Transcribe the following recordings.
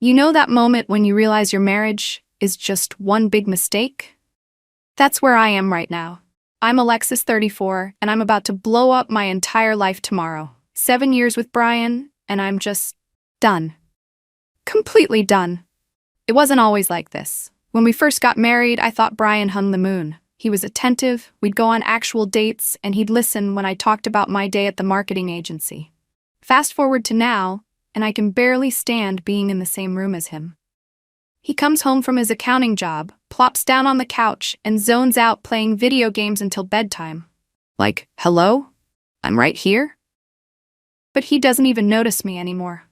You know that moment when you realize your marriage is just one big mistake? That's where I am right now. I'm Alexis, 34, and I'm about to blow up my entire life tomorrow. 7 years with Brian, and I'm just done. Completely done. It wasn't always like this. When we first got married, I thought Brian hung the moon. He was attentive, we'd go on actual dates, and he'd listen when I talked about my day at the marketing agency. Fast forward to now, and I can barely stand being in the same room as him. He comes home from his accounting job, plops down on the couch, and zones out playing video games until bedtime. Like, hello? I'm right here? But he doesn't even notice me anymore.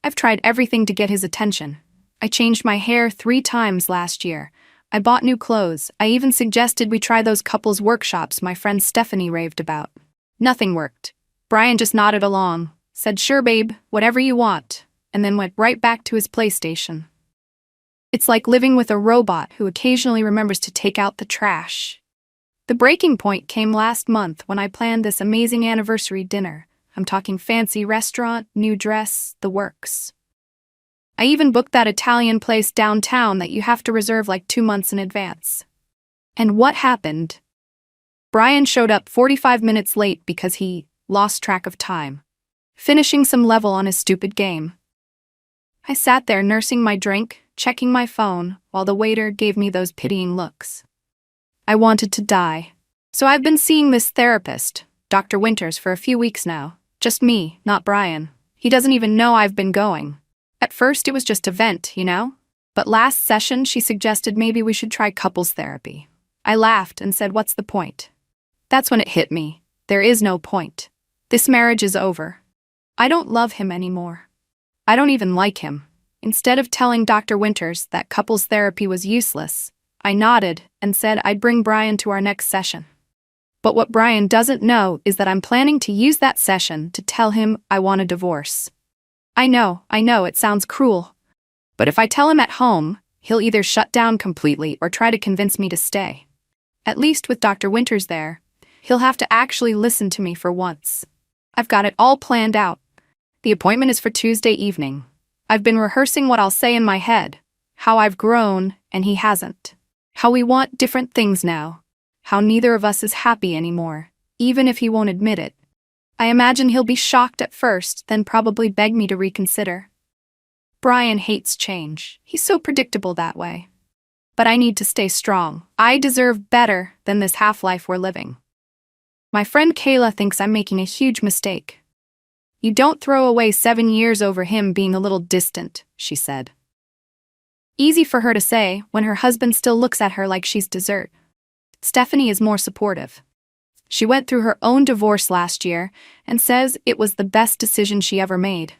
I've tried everything to get his attention. I changed my hair 3 times last year. I bought new clothes. I even suggested we try those couples workshops my friend Stephanie raved about. Nothing worked. Brian just nodded along, said, "Sure, babe, whatever you want," and then went right back to his PlayStation. It's like living with a robot who occasionally remembers to take out the trash. The breaking point came last month when I planned this amazing anniversary dinner. I'm talking fancy restaurant, new dress, the works. I even booked that Italian place downtown that you have to reserve like 2 months in advance. And what happened? Brian showed up 45 minutes late because he lost track of time, finishing some level on his stupid game. I sat there nursing my drink, checking my phone, while the waiter gave me those pitying looks. I wanted to die. So I've been seeing this therapist, Dr. Winters, for a few weeks now. Just me, not Brian. He doesn't even know I've been going. At first it was just a vent, you know? But last session she suggested maybe we should try couples therapy. I laughed and said, "What's the point?" That's when it hit me. There is no point. This marriage is over. I don't love him anymore. I don't even like him. Instead of telling Dr. Winters that couples therapy was useless, I nodded and said I'd bring Brian to our next session. But what Brian doesn't know is that I'm planning to use that session to tell him I want a divorce. I know, it sounds cruel. But if I tell him at home, he'll either shut down completely or try to convince me to stay. At least with Dr. Winters there, he'll have to actually listen to me for once. I've got it all planned out. The appointment is for Tuesday evening. I've been rehearsing what I'll say in my head, how I've grown and he hasn't, how we want different things now, how neither of us is happy anymore, even if he won't admit it. I imagine he'll be shocked at first, then probably beg me to reconsider. Brian hates change. He's so predictable that way. But I need to stay strong. I deserve better than this half-life we're living. My friend Kayla thinks I'm making a huge mistake. "You don't throw away 7 years over him being a little distant," she said. Easy for her to say when her husband still looks at her like she's dessert. Stephanie is more supportive. She went through her own divorce last year and says it was the best decision she ever made.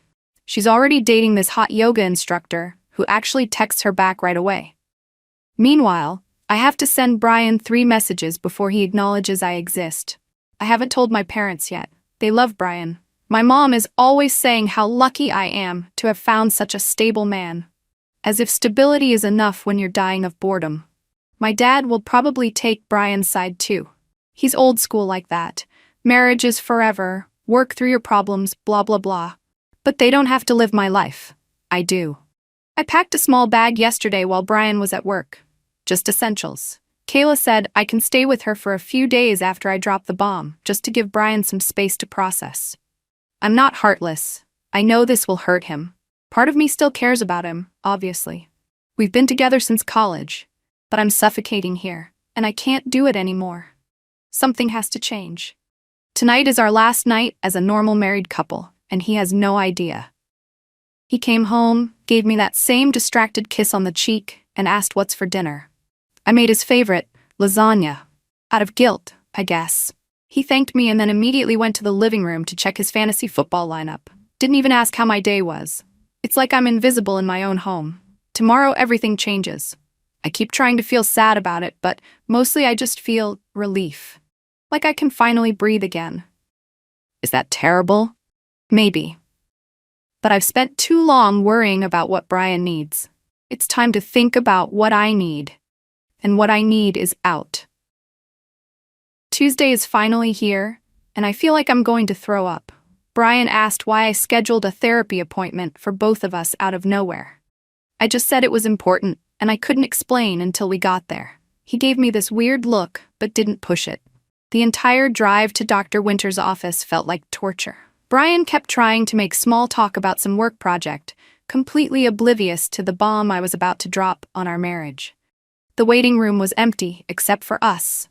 She's already dating this hot yoga instructor who actually texts her back right away. Meanwhile, I have to send Brian 3 messages before he acknowledges I exist. I haven't told my parents yet. They love Brian. My mom is always saying how lucky I am to have found such a stable man. As if stability is enough when you're dying of boredom. My dad will probably take Brian's side too. He's old school like that. Marriage is forever, work through your problems, blah blah blah. But they don't have to live my life. I do. I packed a small bag yesterday while Brian was at work. Just essentials. Kayla said I can stay with her for a few days after I drop the bomb, just to give Brian some space to process. I'm not heartless. I know this will hurt him. Part of me still cares about him, obviously. We've been together since college. But I'm suffocating here, and I can't do it anymore. Something has to change. Tonight is our last night as a normal married couple, and he has no idea. He came home, gave me that same distracted kiss on the cheek, and asked what's for dinner. I made his favorite, lasagna. Out of guilt, I guess. He thanked me and then immediately went to the living room to check his fantasy football lineup. Didn't even ask how my day was. It's like I'm invisible in my own home. Tomorrow everything changes. I keep trying to feel sad about it, but mostly I just feel relief. Like I can finally breathe again. Is that terrible? Maybe. But I've spent too long worrying about what Brian needs. It's time to think about what I need. And what I need is out. Tuesday is finally here, and I feel like I'm going to throw up. Brian asked why I scheduled a therapy appointment for both of us out of nowhere. I just said it was important, and I couldn't explain until we got there. He gave me this weird look, but didn't push it. The entire drive to Dr. Winter's office felt like torture. Brian kept trying to make small talk about some work project, completely oblivious to the bomb I was about to drop on our marriage. The waiting room was empty, except for us.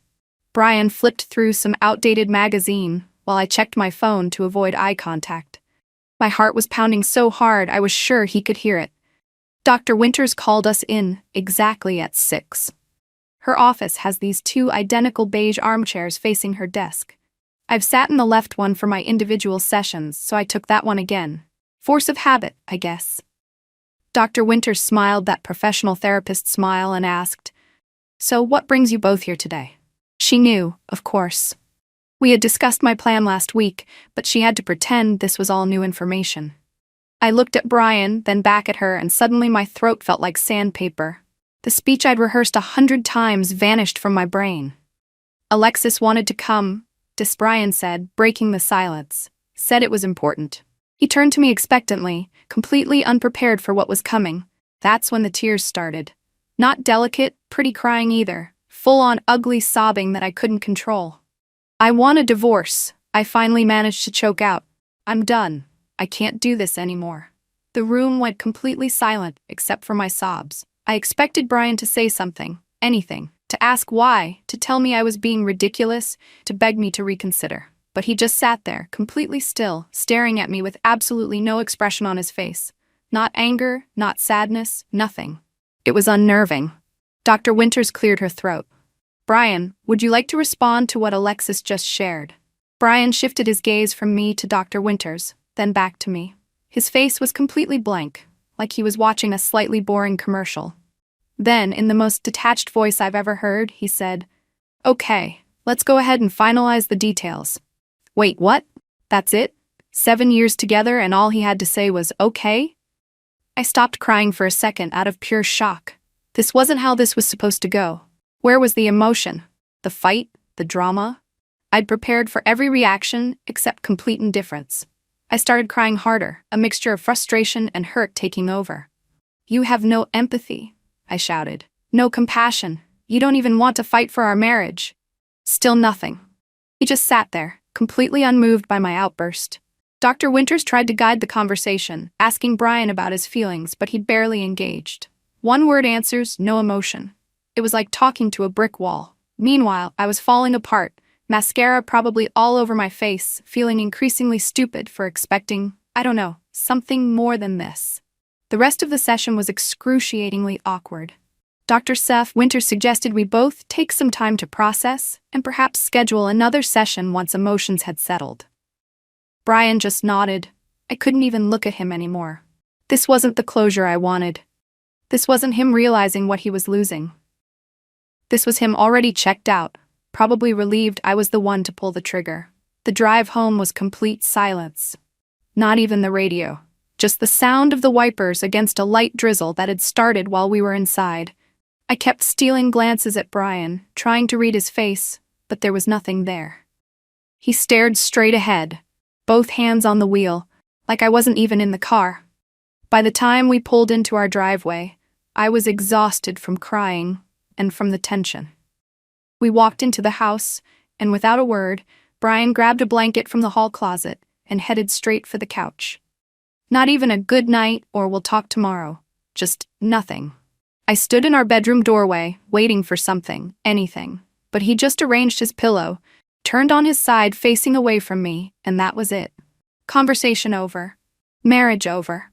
Brian flipped through some outdated magazine while I checked my phone to avoid eye contact. My heart was pounding so hard I was sure he could hear it. Dr. Winters called us in exactly at 6. Her office has these 2 identical beige armchairs facing her desk. I've sat in the left one for my individual sessions, so I took that one again. Force of habit, I guess. Dr. Winters smiled that professional therapist smile and asked, "So what brings you both here today?" She knew, of course. We had discussed my plan last week, but she had to pretend this was all new information. I looked at Brian, then back at her, and suddenly my throat felt like sandpaper. The speech I'd rehearsed 100 times vanished from my brain. "Alexis wanted to come," Brian said, breaking the silence. "Said it was important." He turned to me expectantly, completely unprepared for what was coming. That's when the tears started. Not delicate, pretty crying either, full-on ugly sobbing that I couldn't control. "I want a divorce," I finally managed to choke out. "I'm done. I can't do this anymore." The room went completely silent, except for my sobs. I expected Brian to say something, anything, to ask why, to tell me I was being ridiculous, to beg me to reconsider. But he just sat there, completely still, staring at me with absolutely no expression on his face. Not anger, not sadness, nothing. It was unnerving. Dr. Winters cleared her throat. "Brian, would you like to respond to what Alexis just shared?" Brian shifted his gaze from me to Dr. Winters, then back to me. His face was completely blank, like he was watching a slightly boring commercial. Then, in the most detached voice I've ever heard, he said, "Okay, let's go ahead and finalize the details." Wait, what? That's it? 7 years together and all he had to say was, "Okay?" I stopped crying for a second out of pure shock. This wasn't how this was supposed to go. Where was the emotion? The fight? The drama? I'd prepared for every reaction except complete indifference. I started crying harder, a mixture of frustration and hurt taking over. "You have no empathy," I shouted. "No compassion. You don't even want to fight for our marriage." Still nothing. He just sat there, completely unmoved by my outburst. Dr. Winters tried to guide the conversation, asking Brian about his feelings, but he barely engaged. One-word answers, no emotion. It was like talking to a brick wall. Meanwhile, I was falling apart, mascara probably all over my face, feeling increasingly stupid for expecting, I don't know, something more than this. The rest of the session was excruciatingly awkward. Dr. Seth Winters suggested we both take some time to process and perhaps schedule another session once emotions had settled. Brian just nodded. I couldn't even look at him anymore. This wasn't the closure I wanted. This wasn't him realizing what he was losing. This was him already checked out, probably relieved I was the one to pull the trigger. The drive home was complete silence. Not even the radio. Just the sound of the wipers against a light drizzle that had started while we were inside. I kept stealing glances at Brian, trying to read his face, but there was nothing there. He stared straight ahead, both hands on the wheel, like I wasn't even in the car. By the time we pulled into our driveway, I was exhausted from crying and from the tension. We walked into the house, and without a word, Brian grabbed a blanket from the hall closet and headed straight for the couch. Not even a good night or we'll talk tomorrow. Just nothing. I stood in our bedroom doorway, waiting for something, anything, but he just arranged his pillow, turned on his side facing away from me, and that was it. Conversation over. Marriage over.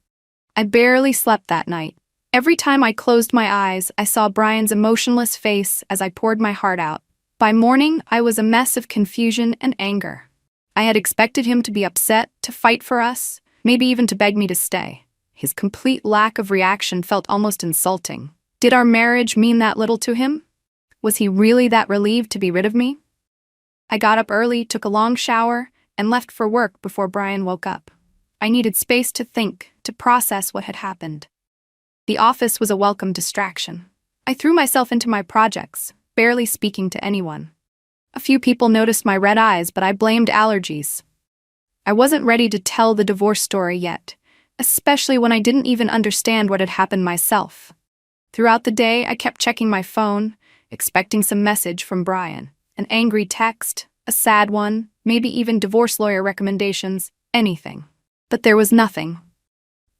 I barely slept that night. Every time I closed my eyes, I saw Brian's emotionless face as I poured my heart out. By morning, I was a mess of confusion and anger. I had expected him to be upset, to fight for us, maybe even to beg me to stay. His complete lack of reaction felt almost insulting. Did our marriage mean that little to him? Was he really that relieved to be rid of me? I got up early, took a long shower, and left for work before Brian woke up. I needed space to think, to process what had happened. The office was a welcome distraction. I threw myself into my projects, barely speaking to anyone. A few people noticed my red eyes, but I blamed allergies. I wasn't ready to tell the divorce story yet. especially when I didn't even understand what had happened myself. Throughout the day, I kept checking my phone, expecting some message from Brian. An angry text, a sad one, maybe even divorce lawyer recommendations, anything. But there was nothing.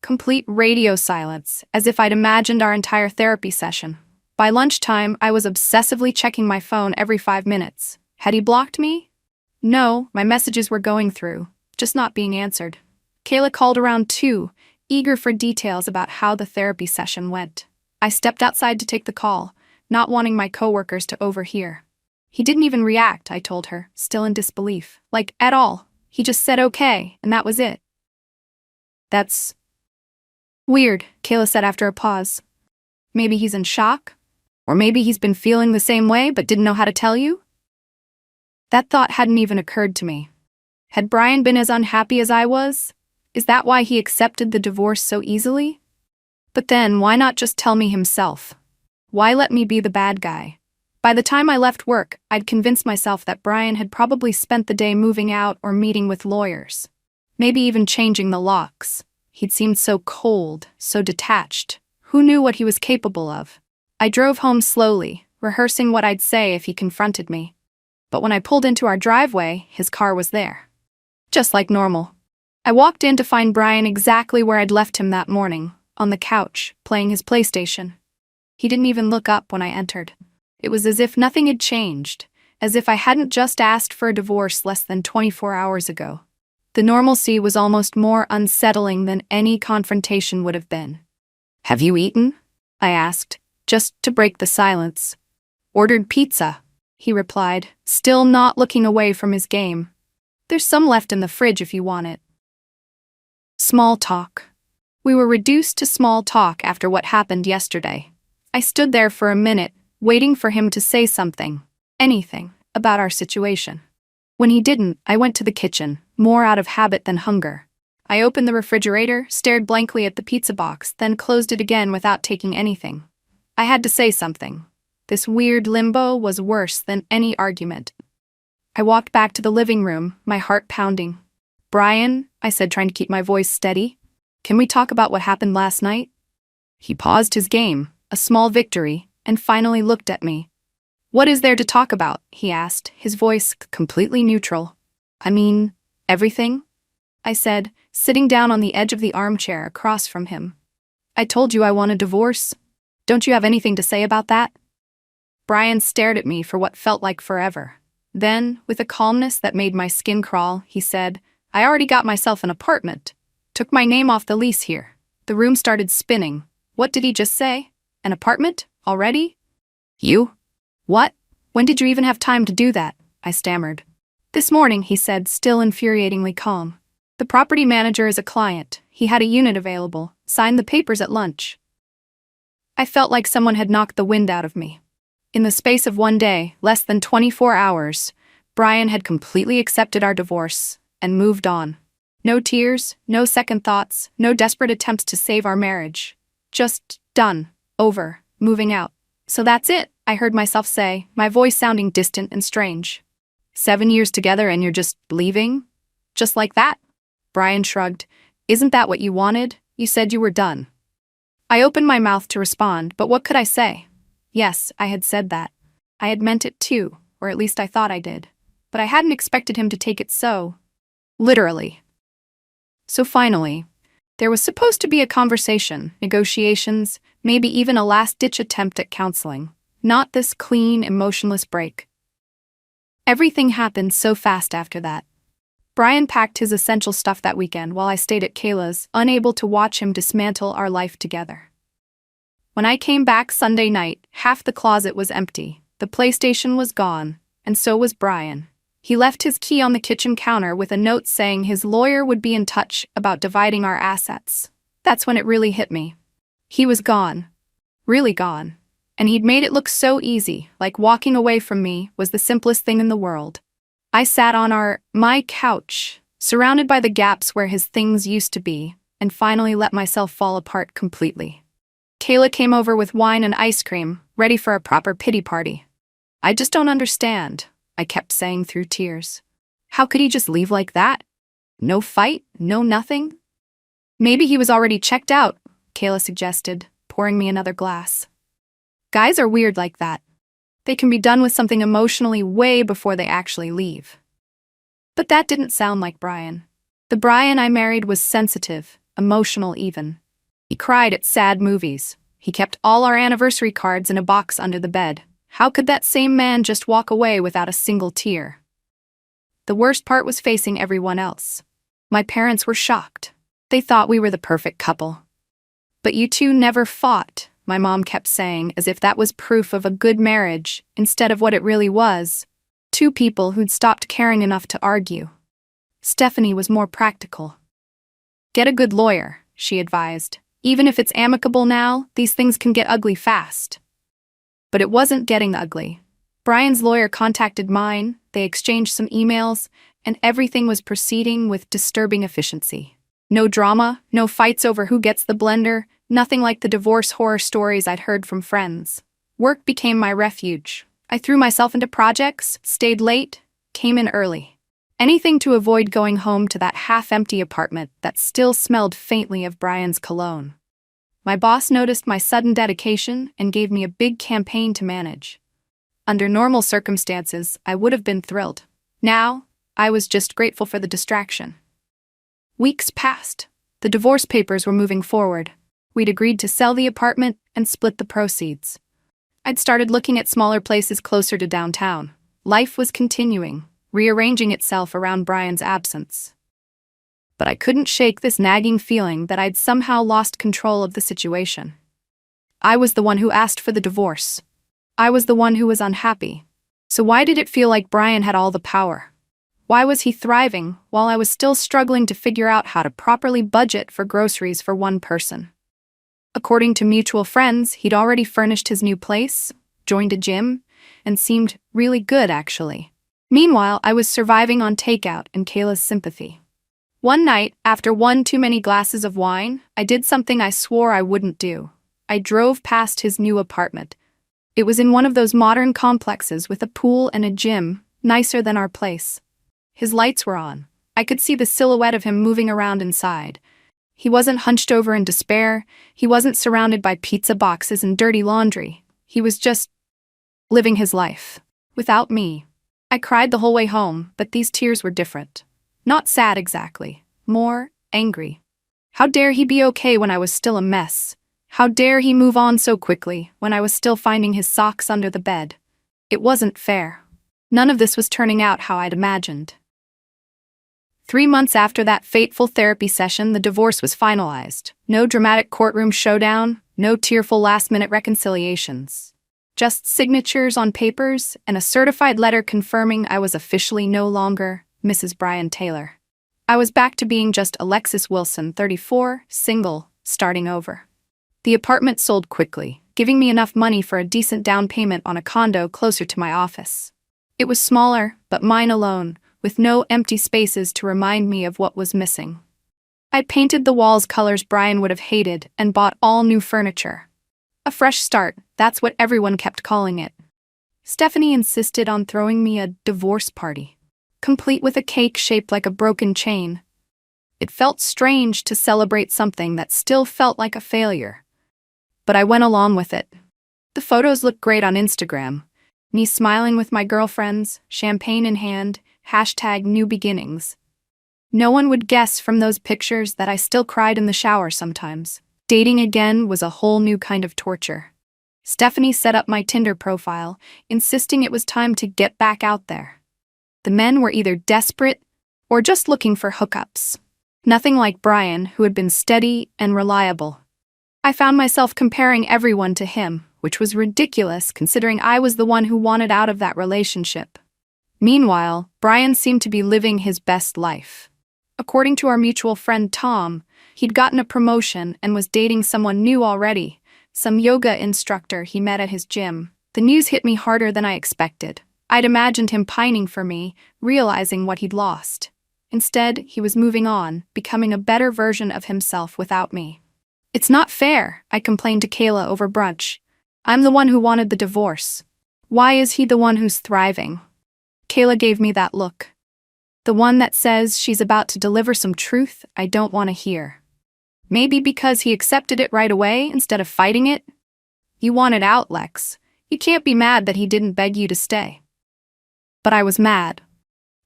Complete radio silence, as if I'd imagined our entire therapy session. By lunchtime, I was obsessively checking my phone every 5 minutes. Had he blocked me? No, my messages were going through, just not being answered. Kayla called around 2, eager for details about how the therapy session went. I stepped outside to take the call, not wanting my coworkers to overhear. He didn't even react, I told her, still in disbelief. Like, at all. He just said okay, and that was it. That's weird, Kayla said after a pause. Maybe he's in shock? Or maybe he's been feeling the same way but didn't know how to tell you? That thought hadn't even occurred to me. Had Brian been as unhappy as I was? Is that why he accepted the divorce so easily? But then, why not just tell me himself? Why let me be the bad guy? By the time I left work, I'd convinced myself that Brian had probably spent the day moving out or meeting with lawyers. Maybe even changing the locks. He'd seemed so cold, so detached. Who knew what he was capable of? I drove home slowly, rehearsing what I'd say if he confronted me. But when I pulled into our driveway, his car was there. Just like normal. I walked in to find Brian exactly where I'd left him that morning, on the couch, playing his PlayStation. He didn't even look up when I entered. It was as if nothing had changed, as if I hadn't just asked for a divorce less than 24 hours ago. The normalcy was almost more unsettling than any confrontation would have been. "Have you eaten?" I asked, just to break the silence. "Ordered pizza," he replied, still not looking away from his game. "There's some left in the fridge if you want it." Small talk. We were reduced to small talk after what happened yesterday. I stood there for a minute, waiting for him to say something, anything, about our situation. When he didn't, I went to the kitchen, more out of habit than hunger. I opened the refrigerator, stared blankly at the pizza box, then closed it again without taking anything. I had to say something. This weird limbo was worse than any argument. I walked back to the living room, my heart pounding. "Brian," I said, trying to keep my voice steady, "can we talk about what happened last night?" He paused his game, a small victory, and finally looked at me. "What is there to talk about?" he asked, his voice completely neutral. "I mean, everything," I said, sitting down on the edge of the armchair across from him. "I told you I want a divorce. Don't you have anything to say about that?" Brian stared at me for what felt like forever. Then, with a calmness that made my skin crawl, he said, "I already got myself an apartment. Took my name off the lease here." The room started spinning. What did he just say? An apartment? Already? "You? What? When did you even have time to do that?" I stammered. "This morning," he said, still infuriatingly calm. "The property manager is a client. He had a unit available. Signed the papers at lunch." I felt like someone had knocked the wind out of me. In the space of one day, less than 24 hours, Brian had completely accepted our divorce and moved on. No tears, no second thoughts, no desperate attempts to save our marriage. Just done, over, moving out. "So that's it," I heard myself say, my voice sounding distant and strange. 7 years together and you're just leaving? Just like that?" Brian shrugged. "Isn't that what you wanted? You said you were done." I opened my mouth to respond, but what could I say? Yes, I had said that. I had meant it too, or at least I thought I did. But I hadn't expected him to take it so literally. So finally, there was supposed to be a conversation, negotiations, maybe even a last-ditch attempt at counseling. Not this clean, emotionless break. Everything happened so fast after that. Brian packed his essential stuff that weekend while I stayed at Kayla's, unable to watch him dismantle our life together. When I came back Sunday night, half the closet was empty, the PlayStation was gone, and so was Brian. He left his key on the kitchen counter with a note saying his lawyer would be in touch about dividing our assets. That's when it really hit me. He was gone. Really gone. And he'd made it look so easy, like walking away from me was the simplest thing in the world. I sat on my couch, surrounded by the gaps where his things used to be, and finally let myself fall apart completely. Kayla came over with wine and ice cream, ready for a proper pity party. "I just don't understand," I kept saying through tears. "How could he just leave like that? No fight, no nothing?" Maybe he was already checked out, Kayla suggested, pouring me another glass. Guys are weird like that. They can be done with something emotionally way before they actually leave. But that didn't sound like Brian. The Brian I married was sensitive, emotional even. He cried at sad movies. He kept all our anniversary cards in a box under the bed. How could that same man just walk away without a single tear? The worst part was facing everyone else. My parents were shocked. They thought we were the perfect couple. But you two never fought, my mom kept saying, as if that was proof of a good marriage, instead of what it really was. Two people who'd stopped caring enough to argue. Stephanie was more practical. Get a good lawyer, she advised. Even if it's amicable now, these things can get ugly fast. But it wasn't getting ugly. Brian's lawyer contacted mine, they exchanged some emails, and everything was proceeding with disturbing efficiency. No drama, no fights over who gets the blender, nothing like the divorce horror stories I'd heard from friends. Work became my refuge. I threw myself into projects, stayed late, came in early. Anything to avoid going home to that half-empty apartment that still smelled faintly of Brian's cologne. My boss noticed my sudden dedication and gave me a big campaign to manage. Under normal circumstances, I would have been thrilled. Now, I was just grateful for the distraction. Weeks passed. The divorce papers were moving forward. We'd agreed to sell the apartment and split the proceeds. I'd started looking at smaller places closer to downtown. Life was continuing, rearranging itself around Brian's absence. But I couldn't shake this nagging feeling that I'd somehow lost control of the situation. I was the one who asked for the divorce. I was the one who was unhappy. So why did it feel like Brian had all the power? Why was he thriving while I was still struggling to figure out how to properly budget for groceries for one person? According to mutual friends, he'd already furnished his new place, joined a gym, and seemed really good, actually. Meanwhile, I was surviving on takeout and Kayla's sympathy. One night, after one too many glasses of wine, I did something I swore I wouldn't do. I drove past his new apartment. It was in one of those modern complexes with a pool and a gym, nicer than our place. His lights were on. I could see the silhouette of him moving around inside. He wasn't hunched over in despair. He wasn't surrounded by pizza boxes and dirty laundry. He was just living his life. Without me. I cried the whole way home, but these tears were different. Not sad exactly. More angry. How dare he be okay when I was still a mess? How dare he move on so quickly when I was still finding his socks under the bed? It wasn't fair. None of this was turning out how I'd imagined. 3 months after that fateful therapy session, the divorce was finalized. No dramatic courtroom showdown, no tearful last-minute reconciliations. Just signatures on papers and a certified letter confirming I was officially no longer Mrs. Brian Taylor. I was back to being just Alexis Wilson, 34, single, starting over. The apartment sold quickly, giving me enough money for a decent down payment on a condo closer to my office. It was smaller, but mine alone, with no empty spaces to remind me of what was missing. I'd painted the walls colors Brian would have hated and bought all new furniture. A fresh start, that's what everyone kept calling it. Stephanie insisted on throwing me a divorce party, complete with a cake shaped like a broken chain. It felt strange to celebrate something that still felt like a failure. But I went along with it. The photos looked great on Instagram. Me smiling with my girlfriends, champagne in hand, #new beginnings. No one would guess from those pictures that I still cried in the shower sometimes. Dating again was a whole new kind of torture. Stephanie set up my Tinder profile, insisting it was time to get back out there. The men were either desperate or just looking for hookups. Nothing like Brian, who had been steady and reliable. I found myself comparing everyone to him, which was ridiculous considering I was the one who wanted out of that relationship. Meanwhile, Brian seemed to be living his best life. According to our mutual friend Tom, he'd gotten a promotion and was dating someone new already, some yoga instructor he met at his gym. The news hit me harder than I expected. I'd imagined him pining for me, realizing what he'd lost. Instead, he was moving on, becoming a better version of himself without me. It's not fair, I complained to Kayla over brunch. I'm the one who wanted the divorce. Why is he the one who's thriving? Kayla gave me that look. The one that says she's about to deliver some truth I don't want to hear. Maybe because he accepted it right away instead of fighting it? You wanted out, Lex. You can't be mad that he didn't beg you to stay. But I was mad.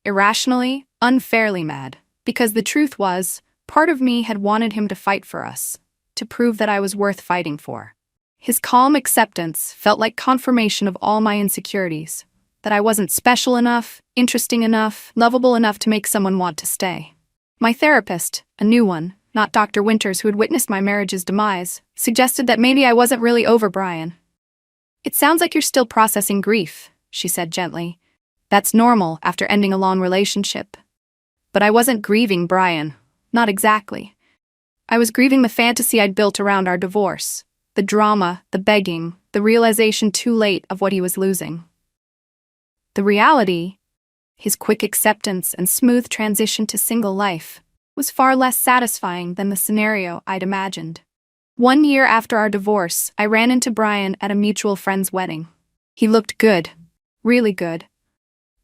Irrationally, unfairly mad. Because the truth was, part of me had wanted him to fight for us, to prove that I was worth fighting for. His calm acceptance felt like confirmation of all my insecurities, that I wasn't special enough, interesting enough, lovable enough to make someone want to stay. My therapist, a new one, not Dr. Winters who had witnessed my marriage's demise, suggested that maybe I wasn't really over Brian. "It sounds like you're still processing grief," she said gently. "That's normal after ending a long relationship." But I wasn't grieving Brian. Not exactly. I was grieving the fantasy I'd built around our divorce. The drama, the begging, the realization too late of what he was losing. The reality, his quick acceptance and smooth transition to single life, was far less satisfying than the scenario I'd imagined. 1 year after our divorce, I ran into Brian at a mutual friend's wedding. He looked good. Really good.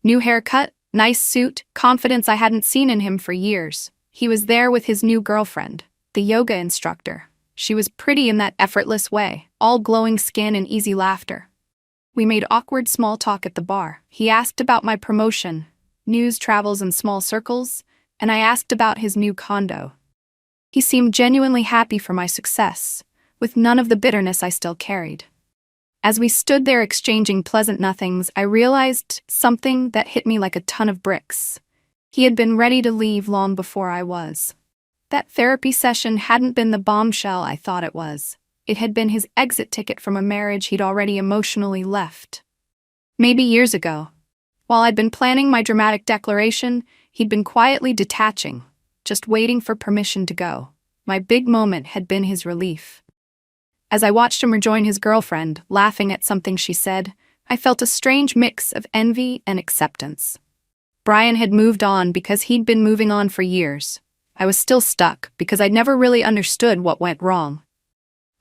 New haircut, nice suit, confidence I hadn't seen in him for years. He was there with his new girlfriend, the yoga instructor. She was pretty in that effortless way, all glowing skin and easy laughter. We made awkward small talk at the bar. He asked about my promotion, news travels in small circles, and I asked about his new condo. He seemed genuinely happy for my success, with none of the bitterness I still carried. As we stood there exchanging pleasant nothings, I realized something that hit me like a ton of bricks. He had been ready to leave long before I was. That therapy session hadn't been the bombshell I thought it was. It had been his exit ticket from a marriage he'd already emotionally left. Maybe years ago, while I'd been planning my dramatic declaration, he'd been quietly detaching, just waiting for permission to go. My big moment had been his relief. As I watched him rejoin his girlfriend, laughing at something she said, I felt a strange mix of envy and acceptance. Brian had moved on because he'd been moving on for years. I was still stuck because I'd never really understood what went wrong.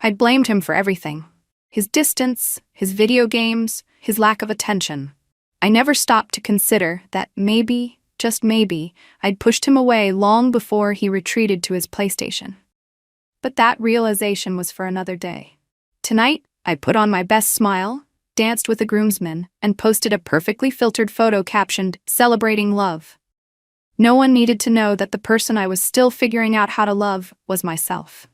I'd blamed him for everything. His distance, his video games, his lack of attention. I never stopped to consider that maybe, just maybe, I'd pushed him away long before he retreated to his PlayStation. But that realization was for another day. Tonight, I put on my best smile, danced with the groomsmen, and posted a perfectly filtered photo captioned, "Celebrating Love." No one needed to know that the person I was still figuring out how to love was myself.